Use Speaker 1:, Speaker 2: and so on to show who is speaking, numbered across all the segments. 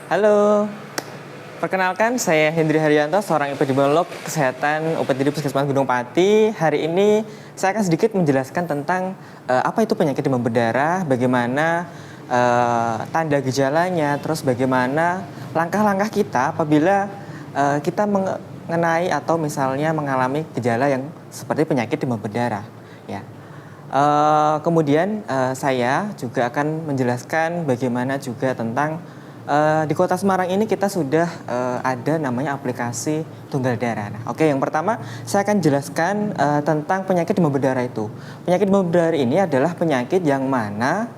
Speaker 1: Halo, perkenalkan saya Hendri Haryanto, seorang epidemiolog kesehatan UPTD Puskesmas Gunung Pati. Hari ini saya akan sedikit menjelaskan tentang apa itu penyakit demam berdarah, bagaimana tanda gejalanya, terus bagaimana langkah-langkah kita apabila kita mengenai atau misalnya mengalami gejala yang seperti penyakit demam berdarah. Ya. Kemudian saya juga akan menjelaskan bagaimana juga tentang di Kota Semarang ini kita sudah ada namanya aplikasi tunggal darah. Nah, oke, yang pertama saya akan jelaskan tentang penyakit demam berdarah itu. Penyakit demam berdarah ini adalah penyakit yang mana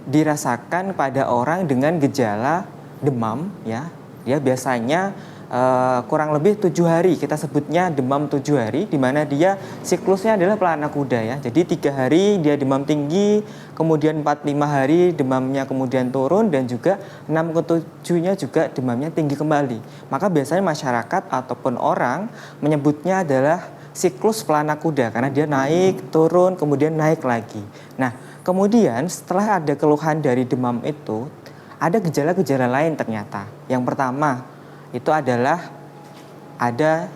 Speaker 1: dirasakan pada orang dengan gejala demam, ya. Dia biasanya kurang lebih 7 hari, kita sebutnya demam 7 hari, di mana dia siklusnya adalah pelana kuda, ya. Jadi 3 hari dia demam tinggi, kemudian 4-5 hari demamnya kemudian turun, dan juga 6 ke 7-nya juga demamnya tinggi kembali. Maka biasanya masyarakat ataupun orang menyebutnya adalah siklus pelana kuda karena dia naik, turun, kemudian naik lagi. Nah, kemudian setelah ada keluhan dari demam itu, ada gejala-gejala lain ternyata. Yang pertama itu adalah ada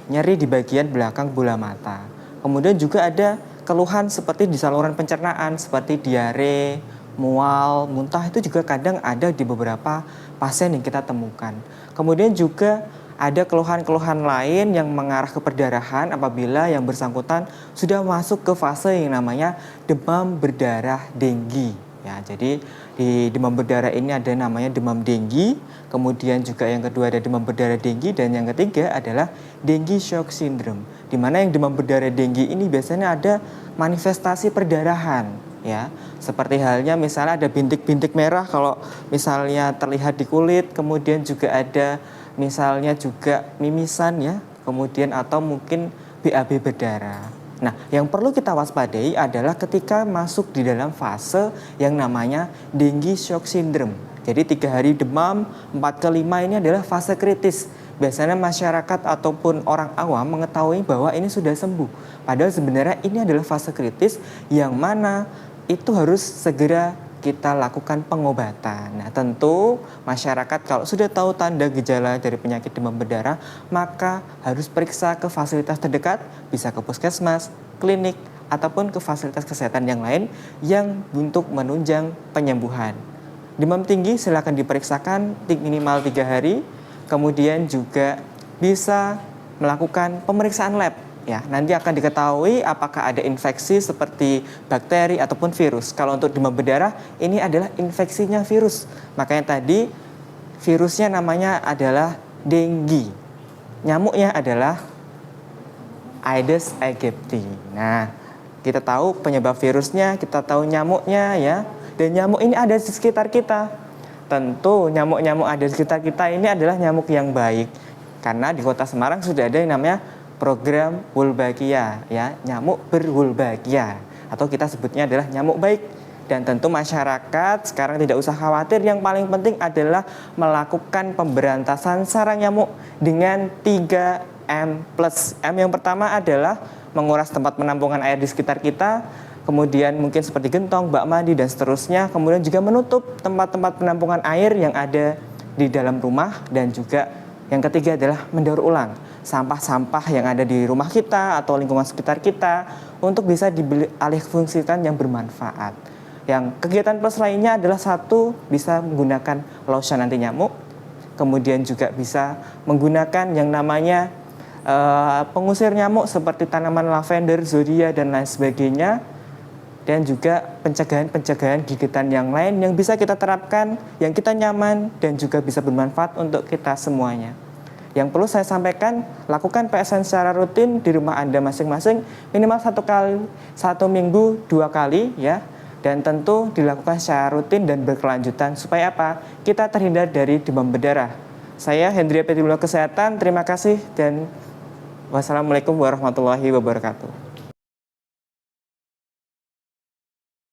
Speaker 1: nyeri di bagian belakang bola mata. Kemudian juga ada keluhan seperti di saluran pencernaan seperti diare, mual, muntah, itu juga kadang ada di beberapa pasien yang kita temukan. Kemudian juga ada keluhan-keluhan lain yang mengarah ke perdarahan apabila yang bersangkutan sudah masuk ke fase yang namanya demam berdarah denggi. Ya, jadi di demam berdarah ini ada namanya demam denggi, kemudian juga yang kedua ada demam berdarah denggi, dan yang ketiga adalah dengue shock syndrome. Di mana yang demam berdarah denggi ini biasanya ada manifestasi perdarahan, ya. Seperti halnya misalnya ada bintik-bintik merah kalau misalnya terlihat di kulit, kemudian juga ada misalnya juga mimisan, ya, kemudian atau mungkin BAB berdarah. Nah, yang perlu kita waspadai adalah ketika masuk di dalam fase yang namanya dengue shock syndrome. Jadi 3 hari demam, 4 ke 5 ini adalah fase kritis. Biasanya masyarakat ataupun orang awam mengetahui bahwa ini sudah sembuh. Padahal sebenarnya ini adalah fase kritis yang mana itu harus segera kita lakukan pengobatan. Nah, tentu masyarakat kalau sudah tahu tanda gejala dari penyakit demam berdarah, maka harus periksa ke fasilitas terdekat, bisa ke puskesmas, klinik, ataupun ke fasilitas kesehatan yang lain yang untuk menunjang penyembuhan. Demam tinggi silakan diperiksakan minimal 3 hari, kemudian juga bisa melakukan pemeriksaan lab. Ya, nanti akan diketahui apakah ada infeksi seperti bakteri ataupun virus. Kalau untuk demam berdarah, ini adalah infeksinya virus. Makanya tadi virusnya namanya adalah dengue. Nyamuknya adalah Aedes aegypti. Nah, kita tahu penyebab virusnya, kita tahu nyamuknya, ya. Dan nyamuk ini ada di sekitar kita. Tentu nyamuk-nyamuk ada di sekitar kita ini adalah nyamuk yang baik. Karena di Kota Semarang sudah ada yang namanya program Wolbachia, ya, nyamuk berwolbachia, atau kita sebutnya adalah nyamuk baik. Dan tentu masyarakat sekarang tidak usah khawatir, yang paling penting adalah melakukan pemberantasan sarang nyamuk dengan 3M+. M yang pertama adalah menguras tempat penampungan air di sekitar kita, kemudian mungkin seperti gentong, bak mandi, dan seterusnya. Kemudian juga menutup tempat-tempat penampungan air yang ada di dalam rumah, dan juga yang ketiga adalah mendaur ulang sampah-sampah yang ada di rumah kita atau lingkungan sekitar kita untuk bisa dialih fungsikan yang bermanfaat. Yang kegiatan plus lainnya adalah satu, bisa menggunakan lotion anti nyamuk, kemudian juga bisa menggunakan yang namanya pengusir nyamuk seperti tanaman lavender, zodia, dan lain sebagainya, dan juga pencegahan-pencegahan gigitan yang lain yang bisa kita terapkan, yang kita nyaman dan juga bisa bermanfaat untuk kita semuanya. Yang perlu saya sampaikan, lakukan PSN secara rutin di rumah Anda masing-masing, minimal 1 minggu 2 kali, ya. Dan tentu dilakukan secara rutin dan berkelanjutan supaya apa? Kita terhindar dari demam berdarah. Saya Hendri, epidemiolog kesehatan. Terima kasih dan wassalamualaikum warahmatullahi wabarakatuh.